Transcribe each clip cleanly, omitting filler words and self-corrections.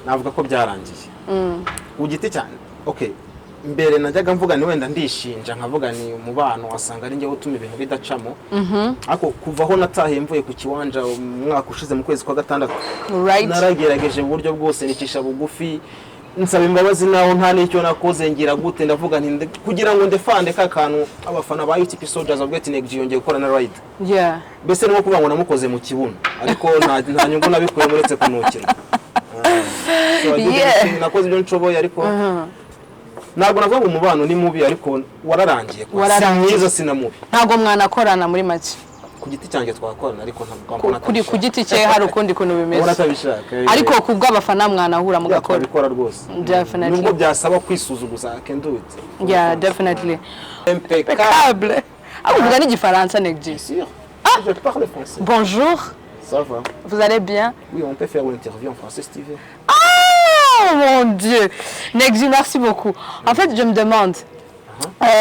navuga ko byarangiye ugiti cyane. Okay, mbere najyaga mvuga ni wenda ndishinja nkavuga ni umubano wasanga ari njye utuma ibintu bidacamo. Ako kuva aho natahiye mvuye ku kiwanja umwaka ushize mu kwezi kwa gatandatu, naragerageje uburyo bwose nicisha bugufi nsaba imbabazi naho nta nicyo nakoze ngira gute ndavuga nti kugira ngo ndefande ka kantu abafana ba UTP Soldiers of NEG yongeye gukora na Rider. Bese no kuvuga ngo namukoze mu kibuno ariko nta nyungu nabikuye muretse kunukirwa. Nakoze ibyo nshoboye ariko ntabwo navuga ngo umubano ni mubi ariko wararangiye mwiza sinamubi. Ntabwo mwanakorana muri make ku giti cyanjye twakorana ariko ntabwo kuri ku giti cye hari ukundi kuntu bimeze ariko kubwo abafana mwanahura mugakora bikora rwose. Definitely nubwo byasaba kwisuzuguza I can do it. Yeah, definitely. Impeccable. Ah, vous avez différence NEG? Bien sûr. Je parle français. Bonjour. Ça va? Vous allez bien? Oui, on peut faire une interview en français si tu veux. Oh mon Dieu. NEG, merci beaucoup. En fait, je me demande,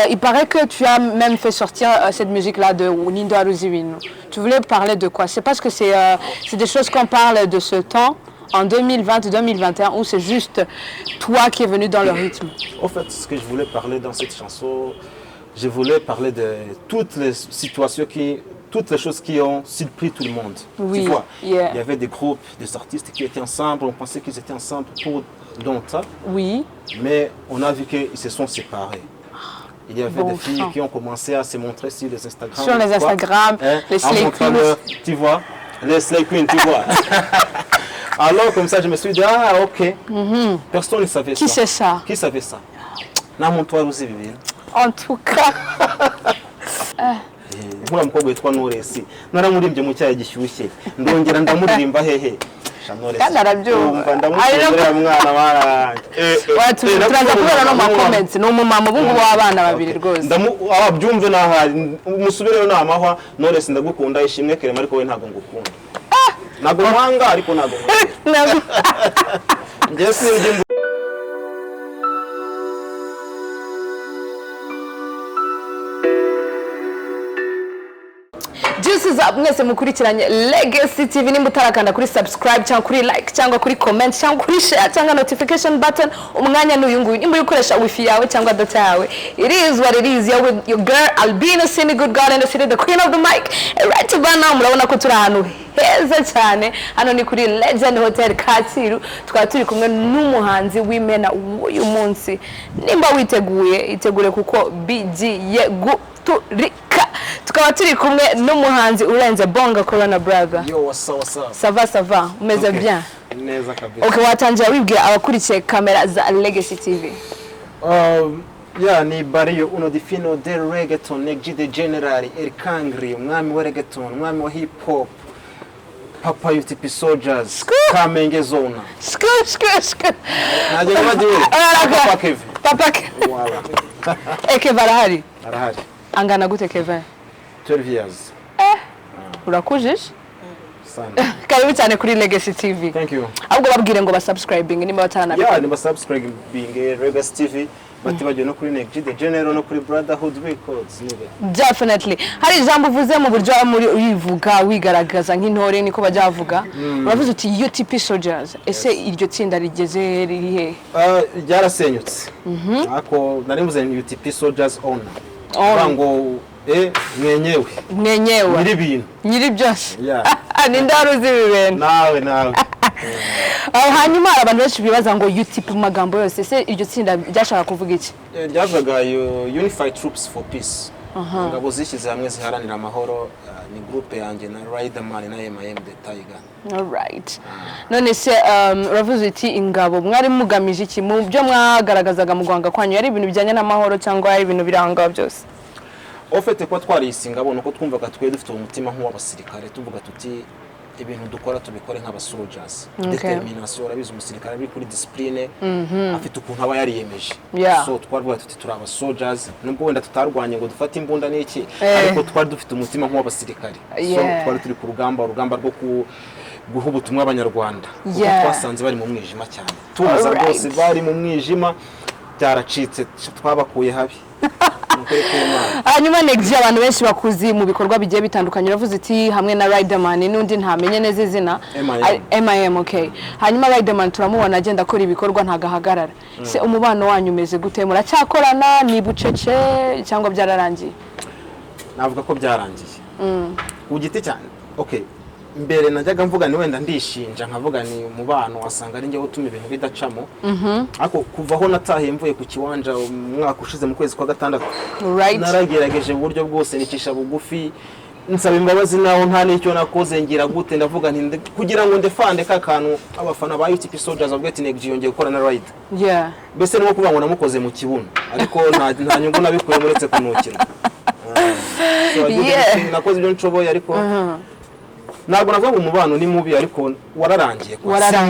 il paraît que tu as même fait sortir cette musique-là de Nkunda Knowless. Tu voulais parler de quoi? C'est parce que c'est des choses qu'on parle de ce temps, en 2020-2021, ou c'est juste toi qui es venu dans le rythme? En fait, ce que je voulais parler dans cette chanson, je voulais parler de toutes les situations toutes les choses qui ont surpris tout le monde. Oui, tu vois, il y avait des groupes, des artistes qui étaient ensemble, on pensait qu'ils étaient ensemble pour longtemps. Oui. Mais on a vu qu'ils se sont séparés. Il y avait des filles qui ont commencé à se montrer sur les Instagram. Sur les Instagram, les Slay Queens. Tu vois, les Slay Queens, tu vois. Alors comme ça, je me suis dit, ah ok, personne ne savait ça. Qui c'est ça? Qui savait ça? Knowless. En tout cas. Nkura mukobwa witwa Knowless. Naramurimbye mu cyayi gishyushye. Ndongera ndamuririmba hehe. Kandi arabyumva. Ndamukundira mwana bana. Turaza kubera no mu comments no mu mama bungu w'abana babiri rwose. Ababyumve nahari umusubireyo namahwa Knowless ndagukunda Ishimwe Clement ariko we ntago ngukunda. Ntago mwanga ariko ntago. Njye sinzi. Mwese mukurikiranye Legacy TV nimba utarakanda kuri subscribe cyangwa kuri like cyangwa kuri comment cyangwa kuri share cyangwa notification button umwanya n'uyunguyu nimba ukoresha wifi yawe cyangwa data yawe it is what it is with your girl Albino Sini good girl and the city the queen of the mic right to now murabona ko turi ahantu heza cyane hano ni kuri Legend Hotel Kacyiru tukaba turi kumwe n'umuhanzi w'imena uyu munsi nimba witeguye itegure kuko bigiye guturika tukaba turi kumwe n'umuhanzi urenze bonga corona brother. Yo, what's up? Ça va, umeze bien? Neza kabisa. Okay, watangira wibwira abakurikiye kamera za Legacy TV. Ni Barrio uno di fino del reggaeton, NEG de generali, Erkangri, umwami wa reggaeton, umwami wa hip hop. Papa UTP Soldiers, Kamenge Zona. Sku. Najye ngadiwe. Papa Kevin. Papa Kevin. Wala. Kevin arahari. Arahari. Angana gute Kevin? 12 years. Urakujije? Sana. Karibu cyane kuri Legacy TV. Thank you. Ahubwo babwire ngo basubscribing nimba batana. Nimba subscribing Legacy TV. Batibagiwe no kuri NEG the general no kuri Brotherhood Records nibe. Definitely. Hari ijambo uvuze mu buryo muri uyivuga wigaragaza nk'intore niko bajya bavuga. Uravuze uti UTP Soldiers. Ese iryo tsinda rigeze riri he? Ryarasenyutse. Ako nari mvuze ni UTP Soldiers owner. Bango mwenyewe nyiri byose ni ndaruzi ibintu nawe hanyuma abantu benshi bibaza ngo UTP mu magambo yose se iryo tsinda ryashaka kuvuga iki? Ryavuga Unified Troops for Peace. Ingabo zishyize hamwe ziharanira amahoro ni groupe yanjye na Riderman na the Tiger. All right. None se uravuze uti ingabo mwari mugamije iki mu byo mwagaragazaga mu Rwanda kwanyu yari ibintu bijyanye n'amahoro cyangwa ari ibintu biranga byose? Ofete kwa twarisinga bono ko twumvaga twe dufite umutima nk'uw'abasirikare tuvuga tuti ibintu dukora tubikore nk'abasoldiers. Determination urabizi umusirikare ari kuri discipline afite ukuntu aba yariyemeje. So twarwaye tuti turi abasoldiers nubwo wenda tutarwanye ngo dufate imbunda n'iki ariko twari dufite umutima nk'uw'abasirikare. So twari turi ku rugamba rwo guha ubutumwa abanyarwanda kuko twasanze bari mu mwijima cyane tuza rwose bari mu mwijima byaracitse twabakuye habi. Nukuri kw'Imana. hanyuma NEG abantu benshi bakuzi mu bikorwa bigiye bitandukanye uravuze iti hamwe na Riderman n'undi ntamenye neza izina MIM. Okay, hanyuma Riderman turamubona agenda akora ibikorwa ntagahagarara. Se umubano wanyu umeze gute? Muracyakorana ni bucece cyangwa byararangiye? Navuga ko byarangiye ku giti cyane. Okay, mbere najyaga mvuga ni wenda ndishinja nkavuga ni umubano wasanga ari njyewe utuma ibintu bidacamo. Ariko kuva aho natahiye mvuye ku kiwanja umwaka ushize mu kwezi kwa gatandatu, naragerageje uburyo bwose nicisha bugufi nsaba imbabazi naho nta n'icyo nakoze ngira gute ndavuga nti kugira ngo ndefande ka kantu abafana ba UTP Soldiers bavuga ati NEG yongeye gukora na Rider. Bese no kuvuga ngo namukoze mu kibuno ariko nta nyungu nabikuye muretse kunukira. Nakoze ibyo nshoboye ariko ntabwo navuga ngo umubano ni mubi ariko wararangiye.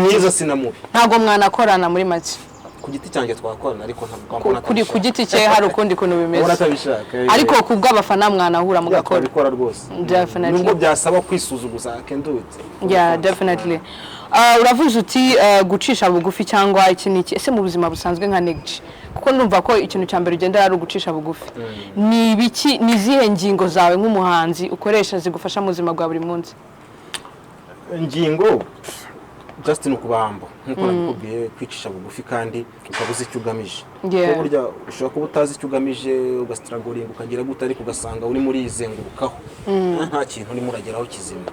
Mwiza sinamubi. Ntabwo mwanakorana muri make. Ku giti cyanjye twakorana ariko ntabwo kuri ku giti cye hari ukundi kuntu bimeze. Uratabishaka. Ariko kubwo abafana mwanahura mugakora. Bikora rwose. Definitely. Nubwo byasaba kwisuzuguza I can do it. Yeah, definitely. Uravuze uti gucisha bugufi cyangwa iki niki ese mu buzima busanzwe nka NEG kuko ndumva ko ikintu cya mbere ugenda ari ugucisha bugufi. Ni biki nizihe ngingo zawe nk'umuhanzi ukoresha zigufasha mu buzima bwa buri munsi? Ngingo just no kubamba nkuko nakubwiye kwicisha bugufi kandi ukabuze icyo ugamije. Ko burya ushobora kuba utazi icyo ugamije ugastragoringa ukagira gute ariko ugasanga uri muri izengurukaho nta kintu urimo urageraho kizima.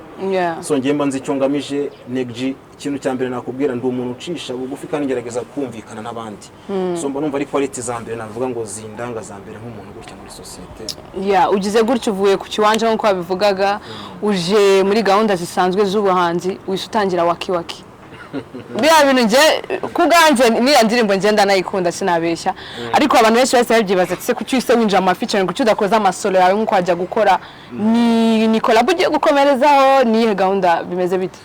So ngiye mba nzi icyo ngamije. NEG ikintu cya mbere nakubwira ndi umuntu ucisha bugufi kandi ngerageza kumvikana n'abandi. So mba numva ari quality za mbere navuga ngo zindanga za mbere nk'umuntu gutya muri societe. Ugize gutyo uvuye ku kiwanja nko babivugaga uje muri gahunda zisanzwe z'ubuhanzi wisutangira waki. Bya bintu nje kuganje niya ndirimbo ngenda nayikunda sinabeshya ariko abantu benshi bose babyibaza ati se kucyise winjira mu feature kucyo udakoza amasolo yawe nko kwajya gukora ni collab ugiye gukomerezaho niye gahunda bimeze bite?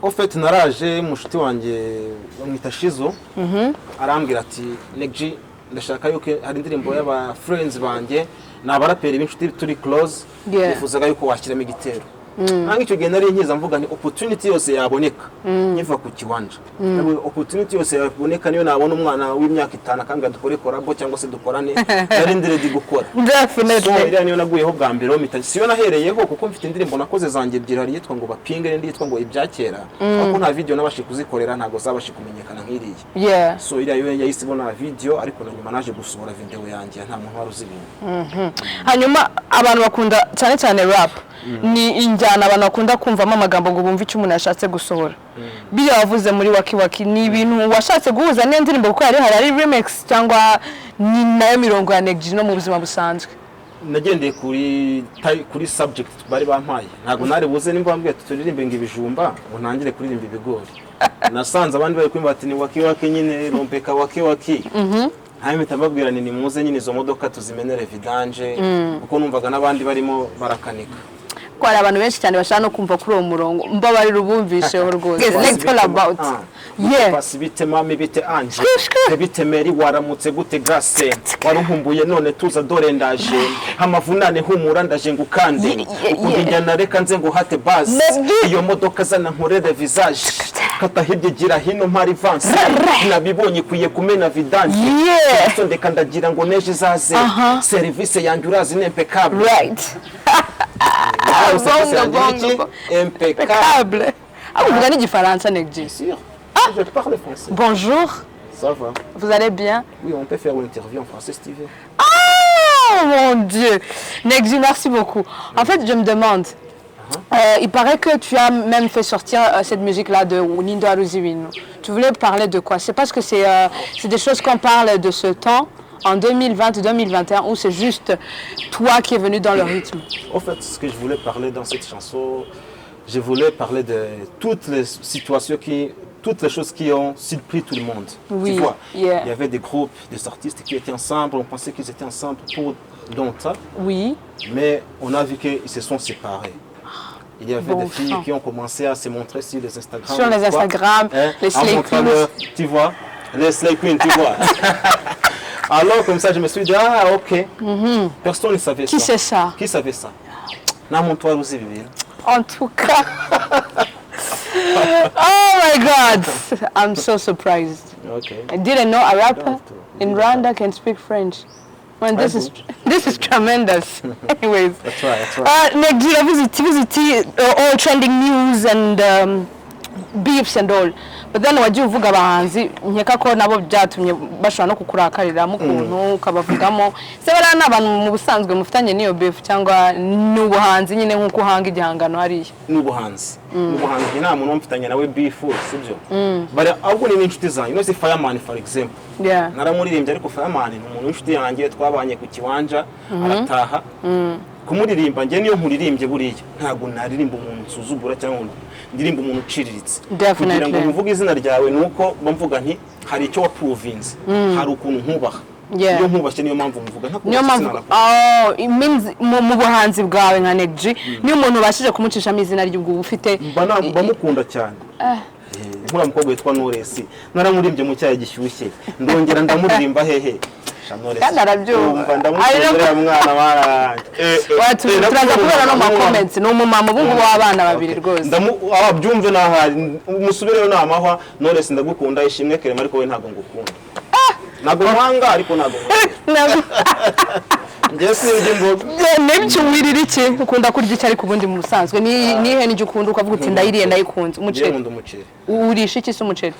En fait naraje mushuti wanjye bamwita Shizo arambwira ati NEG ndashaka yuko hari indirimbo y'aba friends banjye n'abaraperi b'inshuti turi close bifuzaga yuko washyiramo igitero. Nange icyo gihe nari nkiza mvuga ni opportunity yose yaboneka nyiva ku kiwanja. Opportunity yose yaboneka niyo nabona umwana w'imyaka 5 akambwira dukore collab cyangwa se dukorane nari ndiredi gukora. Definitely. So iriya niyo naguyeho bwa mbere siyo nahereyeho kuko mfite indirimbo nakoze zanjye ebyiri hari yitwa ngo bapinge n'indi yitwa ngo ibyakera ariko nta video nabashi kuzikorera ntago zabashi kumenyekana nk'iriya. So iriya yo yahise ibona video ariko na nyuma naje gusohora video yanjye nta muntu wari uzibona. Hanyuma abantu bakunda cyane rap ni injyana abantu bakunda kumvamo amagambo ngo bumve icyo umuntu yashatse gusohora. Biyo wavuze muri waki ni ibintu washatse guhuza n'indirimbo kuko hari remix cyangwa ni nayo mirongo ya NEG no mu buzima busanzwe? Nagendeye kuri subject bari bampaye ntago nari buze nimba bambwiye turirimbe ngo ibijumba ngo ntangire kuririmba ibigori. Nasanze abandi bari kwimba ati ni waki nyine rompeka waki. Hayi mitababwira ni muze nyine izo modoka tuzimenere vidange kuko numvaga n'abandi barimo barakanika. Ko ari abantu benshi cyane bashaka no kumva kuri uwo murongo mbabarira ubumvisheho rwose. Let's talk about. Pasibite mami bite anje. Bite meri waramutse gute Grace. Warunkumbuye none tuza dore ndaje. Hamavunane humura ndaje ngukande. Ukundinjana reka nze ngo hate base. Iyo modoka zana nkorere visage. Kata hirye gira hino mpari vance. Nabibonye kuye kumena vidanje. So ndeka ndagira ngo neje zaze. Service yanjye urazi ni impeccable. Right. Impeccable. Vous avez du français, NEG? Bien sûr. Je parle français. Bonjour. Ça va? Vous allez bien? Oui, on peut faire une interview en français si tu veux. Oh mon Dieu. NEG, merci beaucoup. En fait, je me demande, il paraît que tu as même fait sortir cette musique-là de Nindo Aruziwino. Tu voulais parler de quoi? C'est parce que c'est des choses qu'on parle de ce temps en 2020-2021 ou c'est juste toi qui es venu dans le rythme? En fait, ce que je voulais parler dans cette chanson, je voulais parler de toutes les situations toutes les choses qui ont surpris tout le monde. Oui, tu vois, il y avait des groupes, des artistes qui étaient ensemble, on pensait qu'ils étaient ensemble pour longtemps. Oui. Mais on a vu qu'ils se sont séparés. Il y avait des filles qui ont commencé à se montrer sur les Instagram. Sur les Instagram, les Slay Queens. Tu vois, les Slay Queens, tu vois. Alors comme ça, je me suis dit, ah ok, personne ne savait ça. Qui c'est ça? Qui savait ça? Namukoze aussi, Viviane. En tout cas. Oh my God, I'm so surprised. Okay. I didn't know a rapper in Rwanda can speak French. Man, this is tremendous. Anyways, that's right. Negira visit all trending news and beefs and all. But then wagiye uvuga abahanzi nkeka ko nabo byatumye bashobora no kukurakarira mu kuntu ukabavugamo se bara n'abantu mu busanzwe mufitanye niyo beef cyangwa n'ubuhanzi nyine nkuko uhanga igihangano hariya n'ubuhanzi nta muntu mfitanye nawe beef sibyo bari ahubwo ni inshuti zanyu no se Fireman for example naramuririmbye ariko Fireman ni umuntu w'inshuti yanjye twabanye ku kiwanja arataha kumuririmba nge niyo nkuririmbye buriya ntago naririmba umuntu nsuzugura cyangwa ndirimba umuntu uciriritse kugira ngo mvuge izina ryawe nuko bamvuga nti hari icyo waprovince hari ukuntu nkubaha iyo nkubashye niyo mpamvu mvuga niyo mpamvu it means mu buhanzi bwawe nka NEG niyo umuntu bashije kumucisha izina ry'ubwo ufite bamukunda cyane nkura mukobwa witwa Knoless naramurimbye mu cyayi gishyushye ndongera ndamuririmba hehe kandi arabyumva ndamukunda mwana baranje turaza kubera no mu comments ni umumama ubungu w'abana babiri rwose ababyumve nahari umusubireyo namahwa Knoless ndagukunda Ishimwe Clement ariko we ntago ngukunda nago mwanga ariko nago ngese ngo nebyo wirira iki ukunda kurya iki ariko ubundi mu busanzwe nihe n'icyo ukunda ukavuga uti ndayiriye ndayikunze umuceri urisha iki se umuceri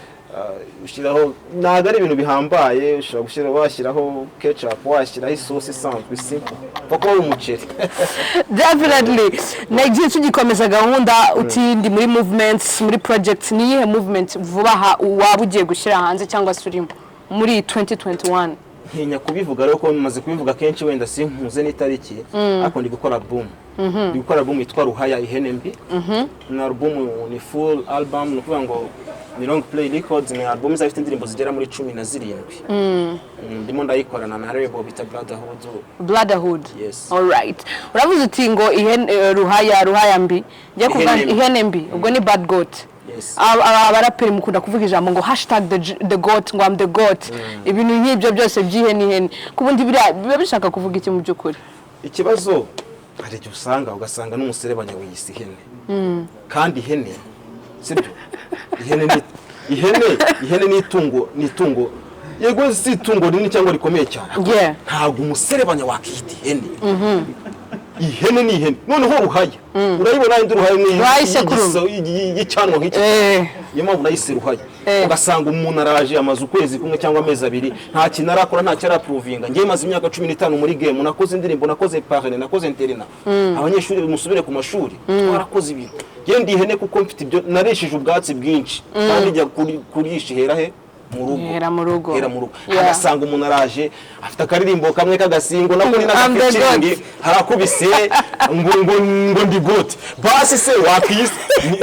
ushiraho naga ari ibintu bihambaye ushobora gushira washyiraho ketchup washyiraho isosi isanzwe simple poko umuceri definitely negiye tugikomeza gahunda uti ndi muri movements muri projects nihe movement vuba waba ugiye gushyira hanze cyangwa se urimo muri 2021 nkenya kubivuga rero ko maze kubivuga kenshi wenda simpuze n'itariki ariko ndi gukora album ndi gukora album yitwa Ruhaya ihene mbi na album ni full album no kuvuga ngo ni long play records ni album izafite indirimbo zigera muri 17 ndimo ndayikorana na label bita Brotherhood yes all right uravuze uti ngo Ruhaya mbi ngiye kuvuga ihene mbi ubwo ni bad goat abaraperi mukunda kuvuga ijambo ngo #the goat ngo am the goat ibintu nk'ibyo byose by'ihene kubundi biba bishaka kuvuga iki mu byukuri ikibazo hari cyo usanga ugasanga n'umuserebanya wiyise ihene kandi ihene sibyo ihene ni itungo yego si itungo rinini cyangwa rikomeye cyane ntabwo umuserebanya wakita ihene ni ihene noneho Ruhaya urayibona indi Ruhaya ni y'icyanwa nk'iki niyo mpamvu nayise Ruhaya ugasanga umuntu araje amaze ukwezi kumwe cyangwa amezi abiri nta kintu arakora nta cyo araprovinga ngiye maze imyaka 15 muri game nakoze indirimbo nakoze parene nakoze interina abanyeshuri musubire ku mashuri twarakoze ibintu ngende ihene kuko mfite ibyo nareshije ubwatsi bwinshi kandi njya kurisha hera mu rugo agasanga umuntu araje afite akaririmbo kamwe kagasingo nako ni n'agafitindi harakubise ngo ndi gote basi se wakiyise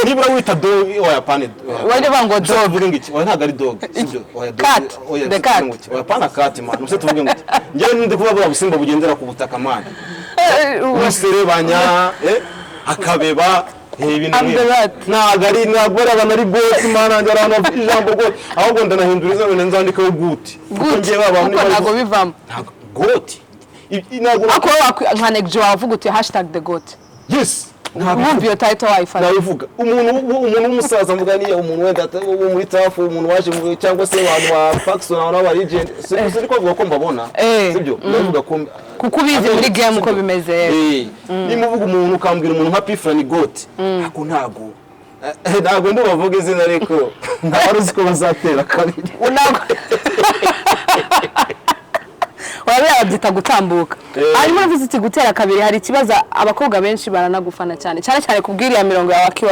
nibura wita dog oya pane wajye bango dog vuga ngiki oya ntago ari dog sibyo oya cat the cat oya pana cat man use tuvuge ngiki njye ndi kuvuga busimba bugendera ku butaka man umuserebanya akabeba ibintu nagari nagora banari goat mana ndarana ijambo goat ahubwo ndanahinduriza wene nzandikaho goat kuko ngiye babantu ntago bivamo goat inago nka NEG wavuga uti #the goat yes ntabwo iyo title wayifata nabivuga umuntu w'umusaza mvuga ni umuntu wenda wo muri tafu umuntu waje cyangwa se abantu wa faction n'aba legend siko kuvuga ko mbabona sibyo navuga ko kuko ubizi muri game uko bimeze nimuvuga umuntu ukambwira umuntu nka Pifrani goat ako ntago ndubavuga izina ariko ntabaruzi ko bazatera kabiri wabyita gutambuka arimo avuze iti gutera kabiri hari ikibazo abakobwa benshi baranagufana cyane kubwiriya mirongo ya waki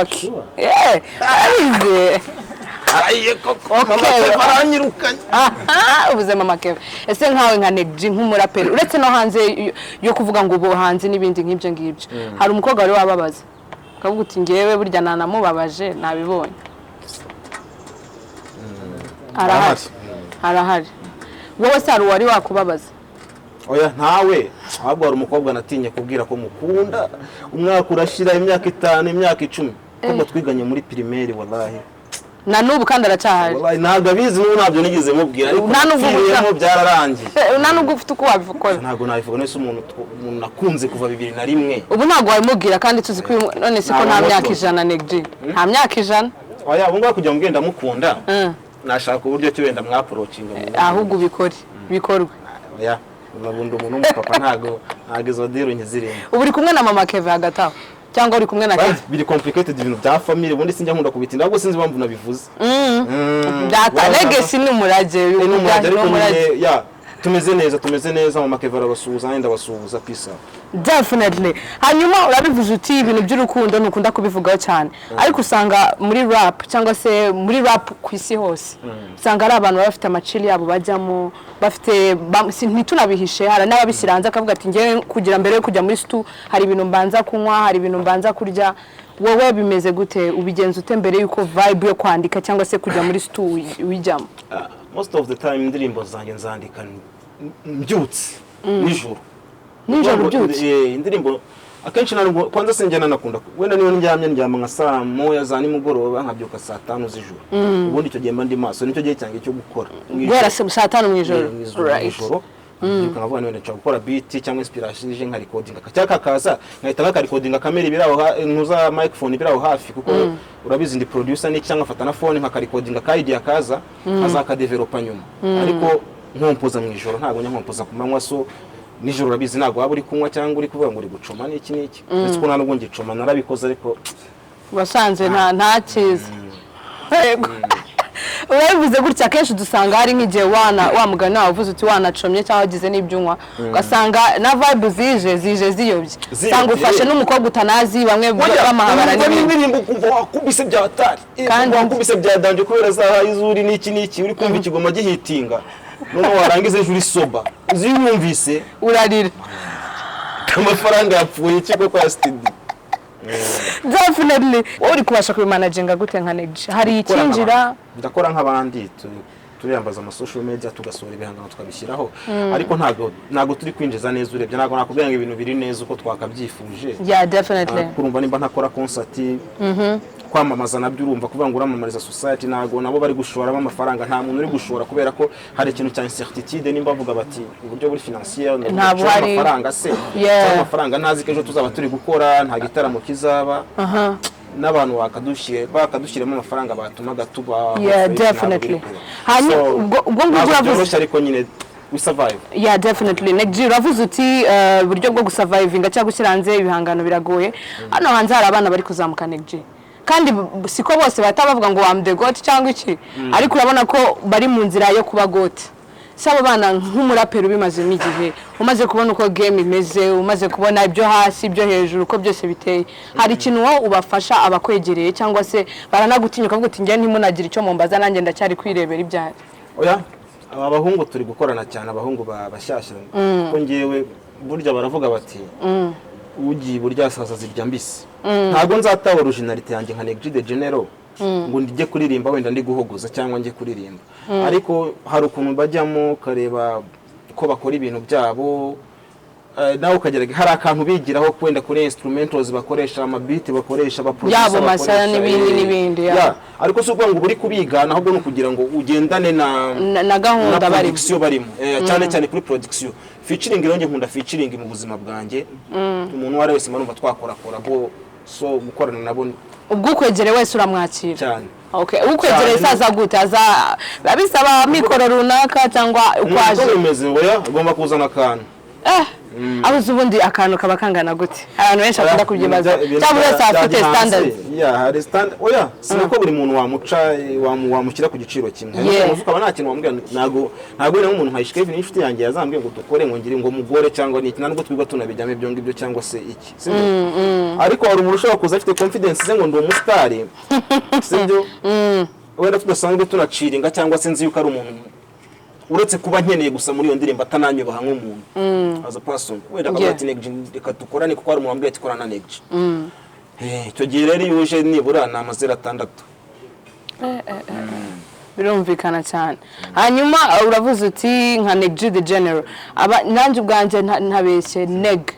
arize aye koko baranyirukanye ubuzema makebe ese nkawe nka NEG nk'umuraperi uretse no hanze yo kuvuga ngo ubuhanzi n'ibindi nk'ibyo ngibyo hari umukobwa wari wababaza kavuga uti ngewe burya nanamubabaje nabibonye arahari wowe se hari wari wakubabaza oya ntawe ahubwo hari umukobwa natinye kubwira ko mukunda umwaka urashira imyaka 5 imyaka 10 kuko twiganye muri primaire wallahi na nubu kandi aracyahari wallahi ntago abizi n'ubu ntabyo nigeze mubwira ariko nubwo byararangiye nubwo ufite uko wabikora ntago nabivuga nese umuntu nakunze kuva 2001 ubu ntago wabimubwira kandi tuzi ko none se ko nta myaka 100 NEG nta myaka 100 oya ubu ngwa kujya mugenda mukunda nashaka uburyo cyo wenda mwaproachinga ahubwo bikorwe oya nabundi umuntu w'umupapa ntago izo dero nkizirimo. Ubu uri kumwe na mama Keve hagati aho cyangwa uri kumwe na Keve? Biri complicated ibintu bya family ubundi sinjya nkunda kubitinda ahubwo sinzi impamvu nabivuze. Data legacy ni umurage ya tumeze neza mama Keve arabasuhuza nenda basuhuza peace out. Definitely. Hanyuma urabivuze uti ibintu by'urukundo nukunda kubivugaho cyane. Ariko usanga muri rap cyangwa se muri rap ku isi hose. Usanga ari abantu bafite amacili yabo bajyamo, bafite ntitunabihishe, hari n'ababisiranza akavuga ati ngiye kugira mbere yo kujya muri stu hari ibintu mbanza kunywa, hari ibintu mbanza kurya. Wowe bimeze gute? Ubigenza ute mbere yuko vibe yo kwandika cyangwa se kujya muri stu wijyamo? Most of the time indirimbo zanjye nzandika mbyutse nijoro byutse. Indirimbo akenshi ntabwo kwanza sinjyana nakunda wenda niyo ndyama nka saa 1 za nimugoroba nkabyuka saa 5 z'ijoro. Ubundi icyo gihe mba ndi maso nicyo gihe cyanjye cyo gukora guhera saa 5 mu ijoro. Byuka nkavuga none nshaka gukora beat cyangwa inspiration nka recording akacyaka kaza nkahita nka recording kamera ibiraho ntuza microphone ibiraho hafi kuko urabizi ndi producer ni cyangwa afata na phone nka recording ka idea kaza azaka developer nyuma. Ariko nkompoza mu ijoro ntabwo nkompoza ku manywa so nijoro urabizi ntabwo waba uri kunywa cyangwa uri kuvuga ngo uri gucoma n'iki ndetse ko ntabwo ngicoma narabikoze ariko wasanze nta cyiza. Yego urabivuze gutya kenshi dusanga hari nk'igihe wa mugani wawe uvuze uti wanacomye cyangwa wagize n'ibyunywa ugasanga na vibe zije ziyobye usanga ufashe n'umukobwa utanazi bamwe bamahangara n'ibindi kumva wakubise byatari kandi wakubise byadanje kubera zaha izuri n'iki uri kumva ikigoma gihitinga none warangiza ejo uri soba uziyumvise urarira amafaranga yapfuye iki kwa studio. Definitely. Wowe uri kubasha kubimanaginga gute nka NEG? Hari ikinjira ndakora nk'abandi turiyambaza ama social media tugasohora ibihangano tukabishyiraho ariko ntago turi kwinjiza neza urebye ntago nakubwira ngo ibintu biri neza uko twakabyifuje. Yeah, definitely. Kurumva nimba ntakora concert kwamamaza nabyo urumva kuvuga ngo uramamariza society ntago nabo bari gushoramo amafaranga nta muntu uri gushora kubera ko hari ikintu cya incertitude nimba bavuga bati uburyo buri financier ntabwo hari amafaranga se amafaranga ntazi ko ejo tuzaba turi gukora nta gitaramo kizaba n'abantu bakadushyiramo amafaranga batumaga tuba. Yeah, definitely. Hanyuma ubwo ngubwo uravuze ariko nyine we survive. Yeah, definitely. NEG uravuze uti buryo bwo gusurvivinga cyangwa gushyira hanze ibihangano biragoye. Hano hanze hari abana bari kuzamuka NEG. Kandi siko bose bahita bavuga ngo am the goat cyangwa iki ariko urabona ko bari mu nzira yo kuba goat. Saba bana nk'umurapero bimaze n'igihe umaze kubona uko game imeze umaze kubona ibyo hasi ibyo hejuru uko byose biteye hari ikintu wo ubafasha abakwegereye cyangwa se baranagutinyuka ngo uti ngiye ntimunagira icyo mumbaza nanjye ndacyari kwirebera ibyari. Oya abahungu turi gukorana cyane abahungu bashyashya ko ngiyewe burya baravuga bati ugiye burya saza zirya mbisi ntago nzataho originality yanjye nka NEG de General ngo ndijye kuririmba wenda ndi guhogoza cyangwa ngiye kuririmba ariko hari ukuntu bajyamo kareba ko bakora ibintu byabo nawe ukagerage hari akantu bigiraho kwenda kuri instrumentals bakoresha ama beat bakoresha baproducer yabo masaya n'ibindi ariko so ngo buri kubigana ahubwo no kugira ngo ugendane na gahunda bari production barimo cyane kuri production featuring rero nkunda featuring mu buzima bwanjye umuntu wari wese manumva twakora bo so gukorana nabo ubwo kwegere wese uramwakira cyane. Okay, ukwegere saza gute babisaba mikoro runaka cyangwa ukwaje bimeze oya ugomba kuzana akantu abuze ubundi akantu kaba kangana gute abantu benshi bakunda kubyibaza cyangwa wese afite standard. Hari standard oya sinako buri muntu wamushyira ku giciro kimwe ukaba nta kintu wambwira ntago uri umuntu nka Kevin inshuti yanjye yazambwiye ngo dukore ngo ngire ngo mugore cyangwa niki ntabwo twigwa tunabijyamo ibyo ngibyo cyangwa se iki sibyo ariko hari umuntu ushobora kuza afite confidence ze ngo ndi umustar sibyo wenda tudasanzwe tunaciringa cyangwa se nzi yuko ari umuntu uretse kuba nkeneye gusa muri iyo ndirimbo atananyubaha nk'umuntu as a person wenda akabati NEG reka dukorane kuko hari umuntu wambwiye ati korana NEG icyo gihe rero yuje nibura na amazera 6 birumvikana cyane. Hanyuma uravuze uti nka NEG the General nanjye ubwanje ntabeshye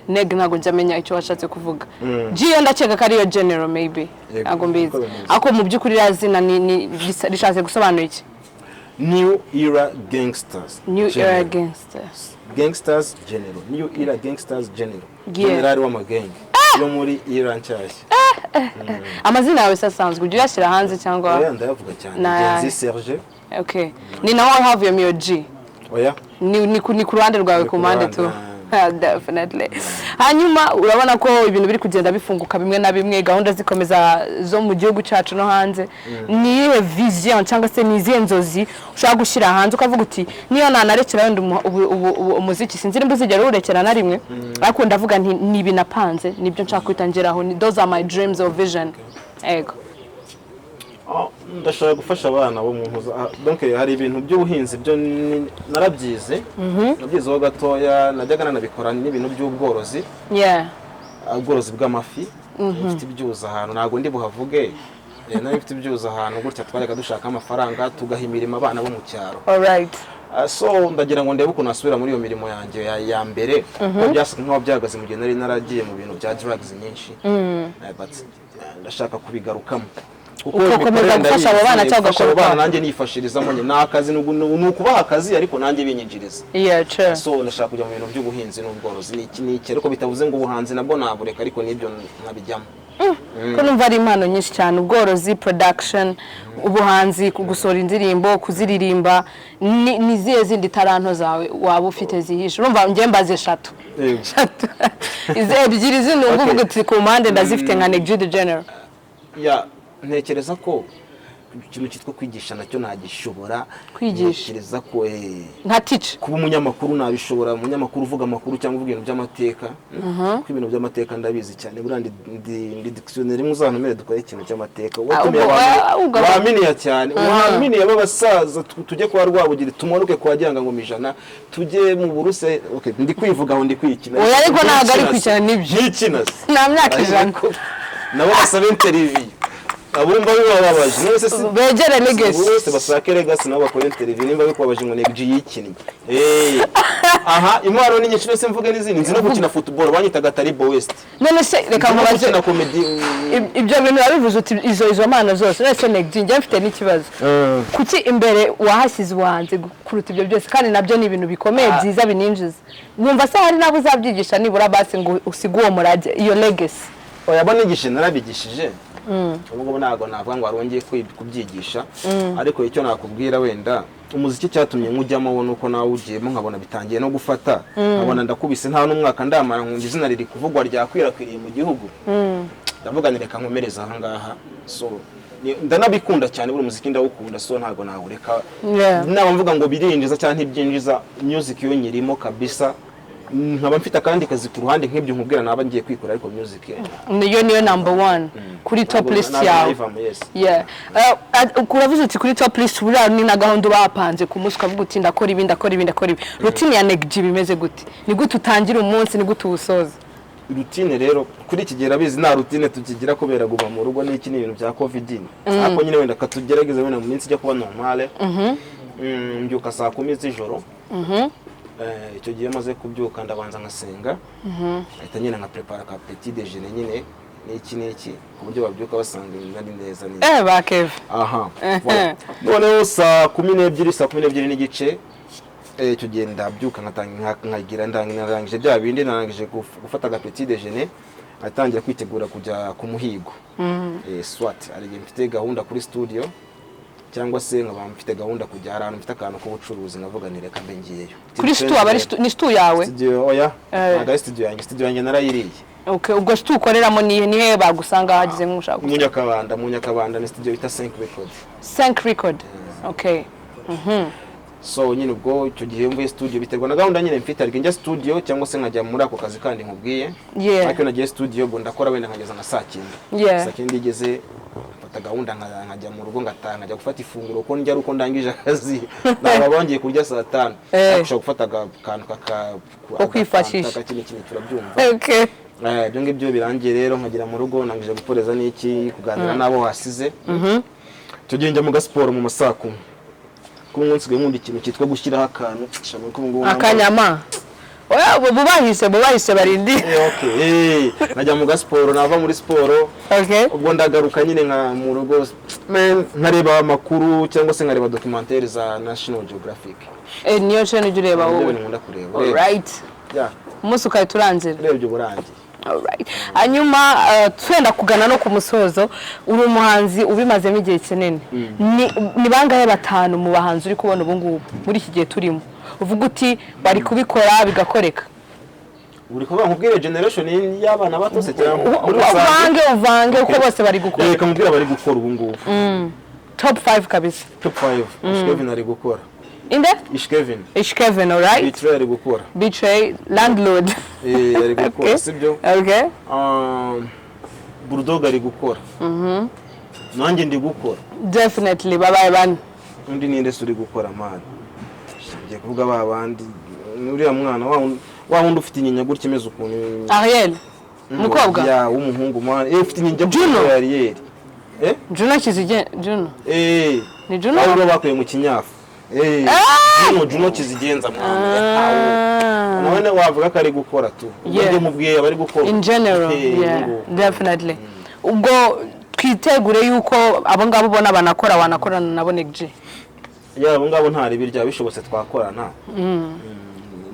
NEG ntago njamenya icyo washatse kuvuga G ndakeka ko ari yo General maybe ntago mbizi ako mu by'ukuri razina ni rishatse gusobanura iki? New era gangsters. Gangsters general. New era gangsters general. General w'amagenge. Yo muri era nshyashya. Amazina yawe sasanzwe ujya yashyira hanze cyangwa? Oya ndayavuga cyane. Genzi Serge. Okay. Ni nawe have your G. oya ni ku ruhande rwawe ku mpande tu definitely. Hanyuma urabona ko ibintu biri kugenda bifunguka bimwe na bimwe, gahunda zikomeza zo mu gihugu cyacu no hanze. Ni vision cyangwa se ni izihe nzozi ushaka gushyira hanze ukavuga uti niyo nanarekera wenda umuziki sinzira mbuzigera urekera na rimwe, ariko ndavuga nti nibi napanze nibyo nshaka kwitangiraho, those are my dreams or vision. Ego ndashaka gufasha abana bo mu ntuza, donc hari ibintu by'ubuhinzi byo narabyize nabyizeho gatoya, najyaga nanabikora n'ibintu by'ubworozi, ubworozi bw'amafi. Mfite ibyuza ahantu ntago ndi buhavuge, nari mfite ibyuza ahantu gutya twajyaga dushaka amafaranga tugahimirima abana bo mu cyaro. Alright. So ndagira ngo ndebe uko nasubira muri iyo mirimo yanjye ya mbere, ko byasa nkaho byagaze mu gihe nari naragiye mu bintu bya drugs nyinshi, but ndashaka kubigarukamo ukomeza gufasha abo bana cyangwa gukora abana nanjye nifashirizamo nyine n'akazi nukubaha akazi ariko nanjye binyinjiriza. So ndashaka kujya mu bintu by'ubuhinzi n'ubworozi n'iki ariko bitavuze ngo ubuhanzi nabwo nabureka, ariko nibyo nkabijyamo. Ko numva ari impano nyinshi cyane, ubworozi, production, ubuhanzi, kugusora indirimbo, kuziririmba, ni zihe zindi taranto zawe waba ufite zihishe? Urumva njye mbaze 3 ize ebyiri zino uvuga uti ku mpande ndazifite nka NEG General. Ntekereza ko ikintu cyitwa kwigisha nacyo nagishobora. Ntekereza ko nka teacher kuba umunyamakuru nabishobora, umunyamakuru uvuga amakuru cyangwa uvuga ibintu by'amateka, ko ibintu by'amateka ndabizi cyane. Burandi ndi dictionary muzantumere dukora ikintu cy'amateka, waminiya cyane, waminiya babasaza tujye kwa Rwabugira tumanuke kwa Yanga ngo mijana tujye mu buruse. Okay, ndi kwivuga aho ndi kwikina, oya ariko ntago ari kwikina nibyo n'ikinasi nta myaka ijana nabo basaba interview abumva bibabaje nose begere legacy bose basake legacy nabo bakora interview nimba bikwabaje ngo NEG yikinnye. Aha imwaro ni nyinshi nose mvuge n'izindi nzi no gukina football banyitaga Taribo West. None se reka mubaze na comedy ibyo bintu yabivuze uti izo mana zose nese NEG njye mfite n'ikibazo kuki imbere wahasize ubuhanzi kuruta ibyo byose, kandi nabyo ni ibintu bikomeye byiza bininjiza. Numva se hari nabo uzabyigisha nibura basi ngo usiga uwo murage iyo legacy. Oya banigishe narabigishije, ubwo ntago navuga ngo warongeye kubyigisha, ariko icyo nakubwira wenda umuziki cyatumye nkujyamo wowe nuko nawe ugiyemo nkabona bitangiye no gufata, nkabona ndakubise nta n'umwaka ndamara nkunda izina riri kuvugwa ryakwirakwiriye mu gihugu, ndavuga ni reka nkomereza aha ngaha. So ndanabikunda cyane buri muziki ndawukunda, so ntago nawureka. Naba mvuga ngo birinjiza cyane ntibyinjiza, music yo nyirimo kabisa. Nkaba mfite kandi kazi ku ruhande nk'ibyo nkubwira naba ngiye kwikora, ariko music niyo number 1 kuri top list yawe. Kuravuze uti kuri top list buriya ni na gahunda bapanze ku munsi ukavuga uti ndakora ibi. Routine ya NEG bimeze gute? Ni gute utangira umunsi, ni gute uwusoza? Routine rero kuri kigera bizi na routine tukigira kubera guba mu rugo n'iki n'ibintu bya covid. Ariko nyine wenda katugerageze wenda mu minsi ijya kuba normale. Mbyuka saa 10 z'ijoro. Icyo gihe maze kubyuka ndabanza ngasenga, ahita nyine nka prepare ka petit déjeuner nyine n'iki ku buryo babyuka basanga nari neza neza. Bakeve. Aha. None saa 12 n'igice icyo gihe ndabyuka nkagira ndarangije bya bindi, narangije gufata ka petit déjeuner, atangira kwitegura kujya ku muhigo. Swat ari mfite gahunda kuri studio, cyangwa se nkaba mfite gahunda kujya ahantu mfite akantu k'ubucuruzi nkavuga ni reka mbe ngiyeyo. Kuri studio aba ni studio yawe? Studio oya, ntago studio yanjye narayiriye. Okay, ubwo studio ukoreramo ni he bagusanga hagize nk'ushaka? Mu Nyakabanda ni studio bita 5 record. 5 record. Okay. So nyine ubwo icyo gihe mvuye studio biterwa na gahunda nyine mfite, ariko njya studio cyangwa se nkajya muri ako kazi kandi nkubwiye. Ariko nagiye studio ngo ndakora wenda nkageza nka saa 9. Saa 9 igeze gahunda nkajya mu rugo ngataha nkajya gufata ifunguro ko njya ruko ndangije akazi naba bangiye kurya saa 5 ashaka gufata akantu ko kwifashisha kintu turabyumva. Ibyo ngibyo birangiye rero nkagira mu rugo nangije guporeza n'iki kuganira nabo hasize. Cyo gihe njya mu gasiporo mu masaku ku munsi nk'undi ikintu cyitwa gushyiraho akantu akanyama. Oya bubahise barindi. Najya mu gasiporo, nava muri siporo. Ubwo ndagaruka nyine nka mu rugo nkareba amakuru cyangwa se nkareba documentaire za National Geographic. Niyo channel ureba wowe? Nkunda kureba. Alright. Umunsi ukahita urangira. Urebye uburangiye. Alright. Hanyuma twenda kugana no ku musozo uri umuhanzi ubimazemo igihe kinini. Ni bangahe batanu mu bahanzi uri kubona ubu ngubu muri iki gihe turimo? Uvuga uti bari kubikora bigakoreka. Uri kuvuga nkubwire generation y'abana bato se cyangwa uvange uko bose bari gukora. Reka mubwira bari gukora ubu ngubu. Top 5 kabisa. Top 5. Kevin ari gukora. Inde? Ishkevin, alright. Betray ari gukora. Betray, landlord. Ari gukora, sibyo? Okay. Bulldog ari gukora. Nanjye ndi gukora. Definitely, babaye bane. Undi ninde suri gukora man. Ngiye kuvuga babandi uriya mwana wa wundi ufite inyinya gutya imeze ukuntu. Ariel. Mukobwa. Ya w'umuhungu man. Ufite inyinya gutya Ariel. Juno kizige Juno. Ni Juno. Abo bakuye mu kinyafu. Juno kizigenza mwana. Nawe wavuga ko ari gukora tu. Ubwo mubwiye bari gukora. In general, yeah, definitely. Ubwo twitegure yuko abo ngabo ubona banakora wanakorana nabo NEG. Yeah, abo ngabo ntari birya bishobotse twakorana.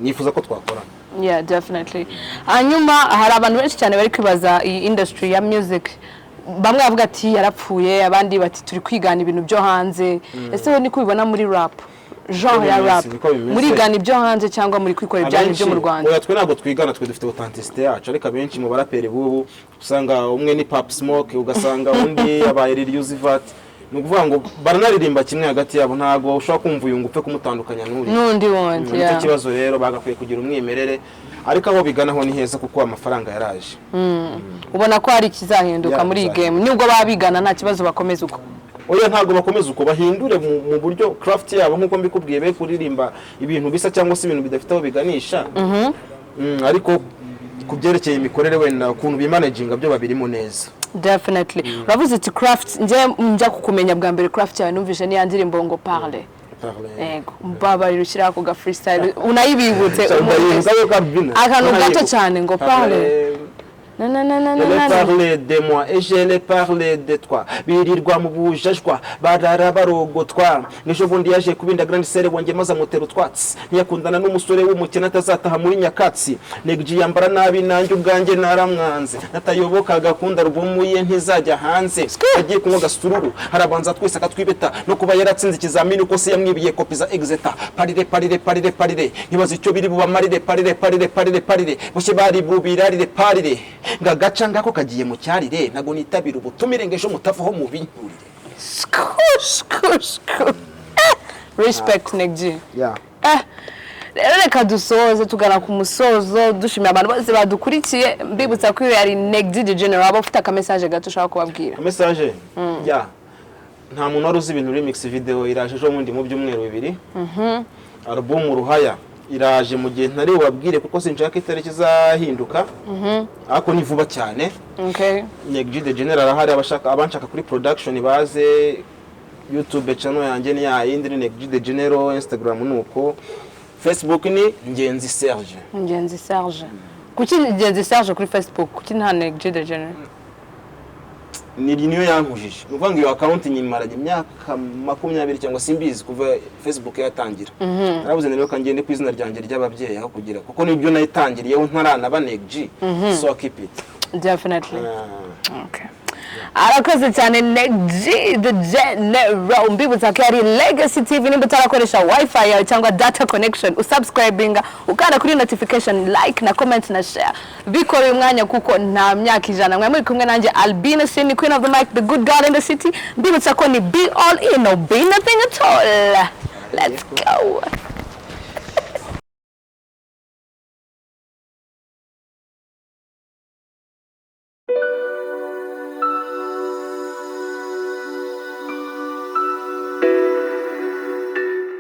Nifuza ko twakorana. Yeah, definitely. Hanyuma hari abantu benshi cyane bari kwibaza iyi industry ya music. Bamwe bavuga ati yarapfuye, abandi bati turi kwigana ibintu byo hanze. Ese we ni kubibona muri rap? Genre ya rap. Muri gana ibyo hanze cyangwa muri kwikora ibyanyu byo mu Rwanda? Oya twe ntabwo twigana, twe dufite authenticité yacu. Ariko benshi mu baraperi bubu usanga umwe ni Pop Smoke, ugasanga undi abaye Lil Vat. Nukuvuga ngo baranaririmba kimwe hagati yabo, ntago ushobora kumva uyu ngupfe kumutandukanya n'undi wonje. Icyo kibazo rero bagakwiye kugira umwimerere, ariko aho biganaho ni heza kuko amafaranga yaraje. Ubona ko hari ikizahinduka muri iyi game nubwo babigana nta kibazo bakomeza uko. Oya ntago bakomeza uko, bahindure mu buryo craft yabo nkuko mbikubwiye, be kuririmba ibintu bisa cyangwa se ibintu bidafite aho biganisha. Ariko kubyerekeye imikorere wenda ukuntu bimanaginga byo babirimo neza. Definitely. Uravuze ati craft njya kukumenya bwa mbere craft yawe numvise ni yandirimbo ngo parler. Yego, mbaba rushyira ku ga freestyle unayibibutse akantu gato cyane ngo parler. Je l'ai parlé de moi et je l'ai parlé de toi. Birirwa mu bujajwa barara barogotwa. N'ejo bundi yaje kubinda grand sere wanjye maza mutera utwatsi. Ntiyakundana n'umusore w'umukene atazataha muri nyakatsi. NEG yambara nabi nanjye ubwanjye naramwanze. Natayoboka akunda rubumuye ntizajya hanze. Yagiye kunywa gasururu harabanza twese akatwibeta no kuba yaratsinze ikizamini uko se yamwibiye kopi za exeta. Parire ntibaza icyo biri bubamarire parire bose bari bubirarire parire. Ngagaca ngako kagiye mu cyarire nago nitabira ubutumire ngejo mutafaho mu binturire. Respect NEG. Yeah. Reka dusoze tugana ku musozo dushimira abantu bose badukurikiye, mbibutsa ko yari NEG the General abo ufite aka message gato ushaka kubabwira. Message? Yeah. Nta muntu waruzi ibintu remix video iraje ejo mundi mu byumweru bibiri. Album Ruhaya iraje mu gihe ntari wabwire kuko sinshaka itariki zahinduka. Ako ni vuba cyane. Okay. NEG the General hari abanshaka kuri production baze YouTube channel yanjye ni ya yindi NEG the General, Instagram nuko, Facebook ni Ngenzi Serge. Ngenzi Serge. Kuki Ngenzi Serge kuri Facebook? Kuki nta NEG the General? Ni niyo yankujije. Nuvuga ngo iyo account nyimaranye imyaka 20 cyangwa simbizi kuva Facebook yatangira. Narabuze rero kangende ku izina ryanjye ry'ababyeyi aho kugira kuko nibyo nayitangiriyeho ntarana ba NEG. So keep it. Definitely. Okay. Arakoze cyane NEG the General. Mbibutsa ko ari Legacy TV nimba utarakoresha wifi yawe cyangwa data connection usubscribinga ukanda kuri notification, like na comment na share. Bikoreye umwanya kuko nta myaka ijana mwe muri kumwe nanjye Albina Sini, queen of the mic, the good girl in the city. Mbibutsa ko ni be all in or be nothing at all. Let's go.